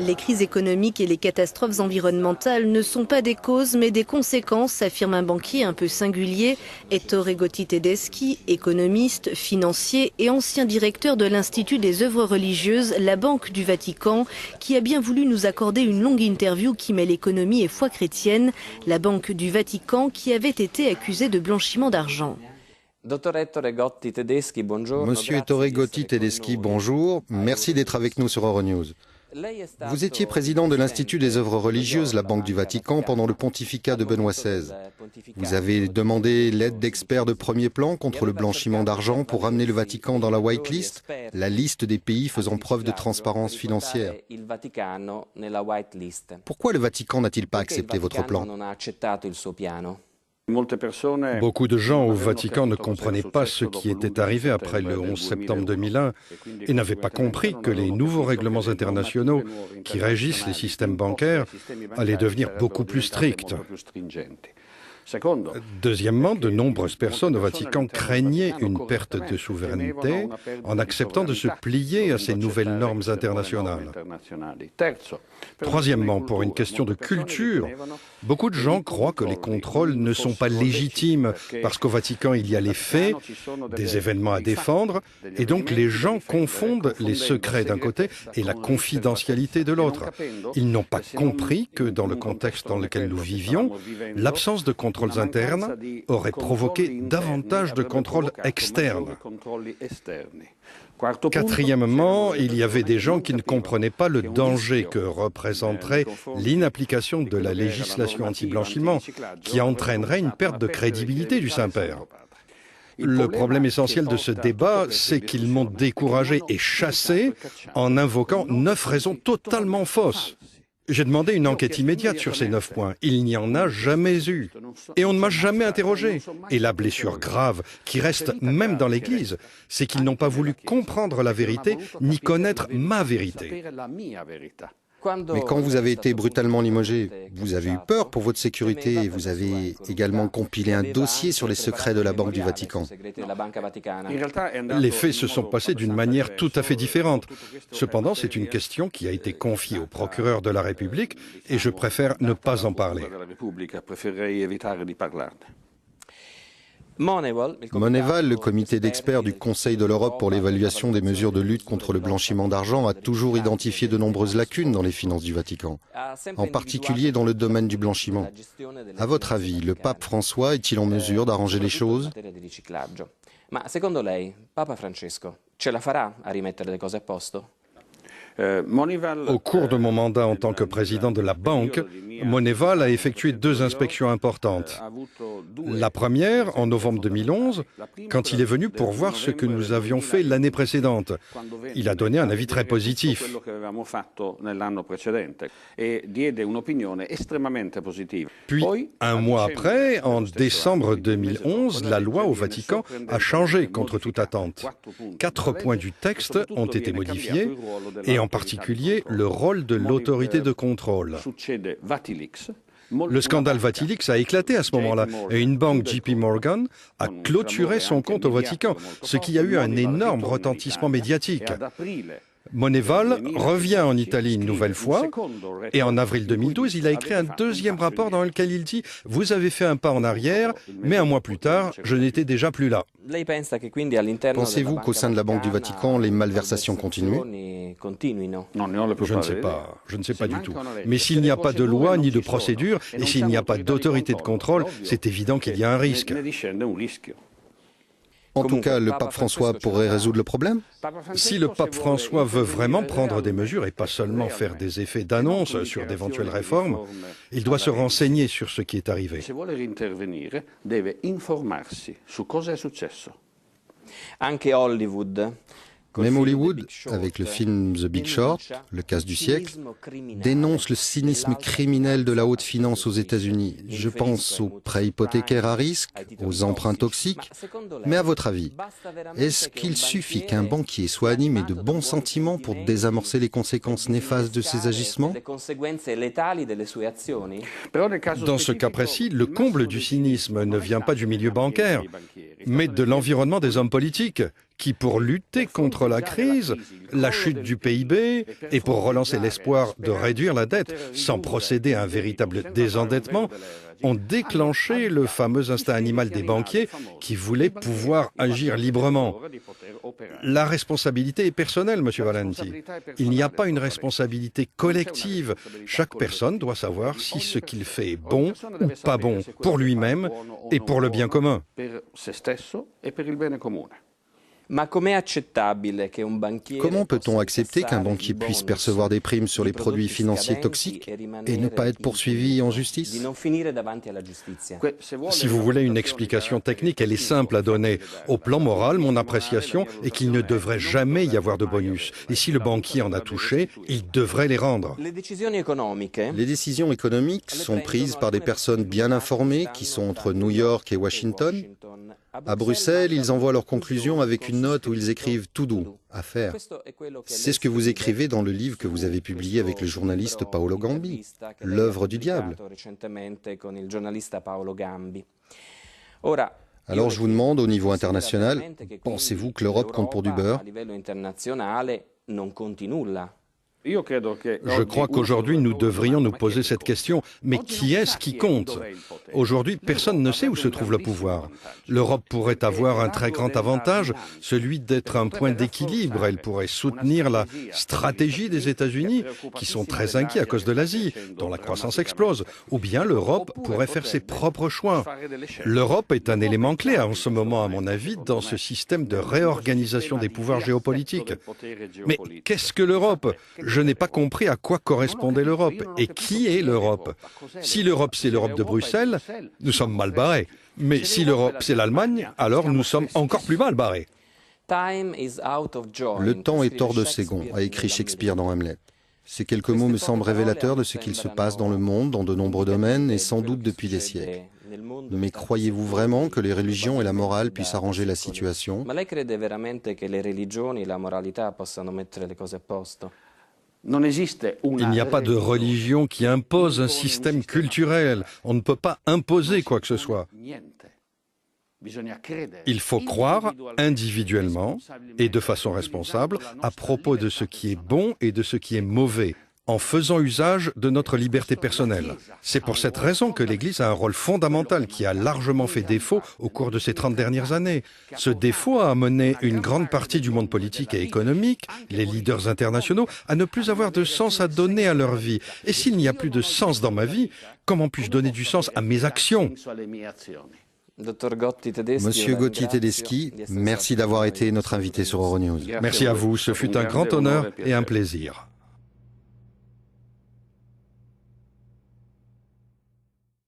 Les crises économiques et les catastrophes environnementales ne sont pas des causes mais des conséquences, affirme un banquier un peu singulier, Ettore Gotti Tedeschi, économiste, financier et ancien directeur de l'Institut des œuvres religieuses, la Banque du Vatican, qui a bien voulu nous accorder une longue interview qui mêle économie et foi chrétienne. La Banque du Vatican qui avait été accusée de blanchiment d'argent. Monsieur Ettore Gotti Tedeschi, bonjour. Merci d'être avec nous sur Euronews. Vous étiez président de l'Institut des œuvres religieuses, la Banque du Vatican, pendant le pontificat de Benoît XVI. Vous avez demandé l'aide d'experts de premier plan contre le blanchiment d'argent pour ramener le Vatican dans la whitelist, la liste des pays faisant preuve de transparence financière. Pourquoi le Vatican n'a-t-il pas accepté votre plan ? Beaucoup de gens au Vatican ne comprenaient pas ce qui était arrivé après le 11 septembre 2001 et n'avaient pas compris que les nouveaux règlements internationaux qui régissent les systèmes bancaires allaient devenir beaucoup plus stricts. Deuxièmement, de nombreuses personnes au Vatican craignaient une perte de souveraineté en acceptant de se plier à ces nouvelles normes internationales. Troisièmement, pour une question de culture, beaucoup de gens croient que les contrôles ne sont pas légitimes parce qu'au Vatican, il y a les faits, des événements à défendre, et donc les gens confondent les secrets d'un côté et la confidentialité de l'autre. Ils n'ont pas compris que dans le contexte dans lequel nous vivions, l'absence de contrôles internes aurait provoqué davantage de contrôles externes. Quatrièmement, il y avait des gens qui ne comprenaient pas le danger que représenterait l'inapplication de la législation anti-blanchiment, qui entraînerait une perte de crédibilité du Saint-Père. Le problème essentiel de ce débat, c'est qu'ils m'ont découragé et chassé en invoquant 9 raisons totalement fausses. J'ai demandé une enquête immédiate sur ces 9 points. Il n'y en a jamais eu. Et on ne m'a jamais interrogé. Et la blessure grave, qui reste même dans l'Église, c'est qu'ils n'ont pas voulu comprendre la vérité, ni connaître ma vérité. Mais quand vous avez été brutalement limogé, vous avez eu peur pour votre sécurité et vous avez également compilé un dossier sur les secrets de la Banque du Vatican. Les faits se sont passés d'une manière tout à fait différente. Cependant, c'est une question qui a été confiée au procureur de la République et je préfère ne pas en parler. Moneval, le comité d'experts du Conseil de l'Europe pour l'évaluation des mesures de lutte contre le blanchiment d'argent, a toujours identifié de nombreuses lacunes dans les finances du Vatican, en particulier dans le domaine du blanchiment. À votre avis, le pape François est-il en mesure d'arranger les choses ? Au cours de mon mandat en tant que président de la banque, Moneval a effectué 2 inspections importantes. La première, en novembre 2011, quand il est venu pour voir ce que nous avions fait l'année précédente. Il a donné un avis très positif. Puis, un mois après, en décembre 2011, la loi au Vatican a changé contre toute attente. 4 points du texte ont été modifiés, et en particulier le rôle de l'autorité de contrôle. Le scandale Vatilix a éclaté à ce moment-là et une banque JP Morgan a clôturé son compte au Vatican, ce qui a eu un énorme retentissement médiatique. Moneval revient en Italie une nouvelle fois et en avril 2012, il a écrit un 2e rapport dans lequel il dit « Vous avez fait un pas en arrière, mais un mois plus tard, je n'étais déjà plus là ». Pensez-vous qu'au sein de la Banque du Vatican, les malversations continuent ? Je ne sais pas du tout. Mais s'il n'y a pas de loi ni de procédure et s'il n'y a pas d'autorité de contrôle, c'est évident qu'il y a un risque. En tout cas, le pape François pourrait résoudre le problème ? Si le pape François veut vraiment prendre des mesures et pas seulement faire des effets d'annonce sur d'éventuelles réformes, il doit se renseigner sur ce qui est arrivé. Même Hollywood, avec le film The Big Short, le casse du siècle, dénonce le cynisme criminel de la haute finance aux États-Unis. Je pense aux prêts hypothécaires à risque, aux emprunts toxiques. Mais à votre avis, est-ce qu'il suffit qu'un banquier soit animé de bons sentiments pour désamorcer les conséquences néfastes de ses agissements ? Dans ce cas précis, le comble du cynisme ne vient pas du milieu bancaire, mais de l'environnement des hommes politiques, qui, pour lutter contre la crise, la chute du PIB et pour relancer l'espoir de réduire la dette sans procéder à un véritable désendettement, ont déclenché le fameux instinct animal des banquiers qui voulaient pouvoir agir librement. La responsabilité est personnelle, Monsieur Valenti. Il n'y a pas une responsabilité collective. Chaque personne doit savoir si ce qu'il fait est bon ou pas bon pour lui-même et pour le bien commun. Comment peut-on accepter qu'un banquier puisse percevoir des primes sur les produits financiers toxiques et ne pas être poursuivi en justice? Si vous voulez une explication technique, elle est simple à donner. Au plan moral, mon appréciation est qu'il ne devrait jamais y avoir de bonus. Et si le banquier en a touché, il devrait les rendre. Les décisions économiques sont prises par des personnes bien informées qui sont entre New York et Washington. À Bruxelles, ils envoient leurs conclusions avec une note où ils écrivent « tout doux, à faire ». C'est ce que vous écrivez dans le livre que vous avez publié avec le journaliste Paolo Gambi, « L'œuvre du diable ». Alors je vous demande, au niveau international, pensez-vous que l'Europe compte pour du beurre? Je crois qu'aujourd'hui, nous devrions nous poser cette question. Mais qui est-ce qui compte? Aujourd'hui, personne ne sait où se trouve le pouvoir. L'Europe pourrait avoir un très grand avantage, celui d'être un point d'équilibre. Elle pourrait soutenir la stratégie des États-Unis, qui sont très inquiets à cause de l'Asie, dont la croissance explose. Ou bien l'Europe pourrait faire ses propres choix. L'Europe est un élément clé en ce moment, à mon avis, dans ce système de réorganisation des pouvoirs géopolitiques. Mais qu'est-ce que l'Europe? Je n'ai pas compris à quoi correspondait l'Europe et qui est l'Europe. Si l'Europe, c'est l'Europe de Bruxelles, nous sommes mal barrés. Mais si l'Europe, c'est l'Allemagne, alors nous sommes encore plus mal barrés. Le temps est hors de ses gonds, a écrit Shakespeare dans Hamlet. Ces quelques mots me semblent révélateurs de ce qu'il se passe dans le monde, dans de nombreux domaines, et sans doute depuis des siècles. Mais croyez-vous vraiment que les religions et la morale puissent arranger la situation? Il n'y a pas de religion qui impose un système culturel. On ne peut pas imposer quoi que ce soit. Il faut croire individuellement et de façon responsable à propos de ce qui est bon et de ce qui est mauvais, en faisant usage de notre liberté personnelle. C'est pour cette raison que l'Église a un rôle fondamental qui a largement fait défaut au cours de ces 30 dernières années. Ce défaut a amené une grande partie du monde politique et économique, les leaders internationaux, à ne plus avoir de sens à donner à leur vie. Et s'il n'y a plus de sens dans ma vie, comment puis-je donner du sens à mes actions? Monsieur Gotti Tedeschi, merci d'avoir été notre invité sur Euronews. Merci à vous, ce fut un grand honneur et un plaisir.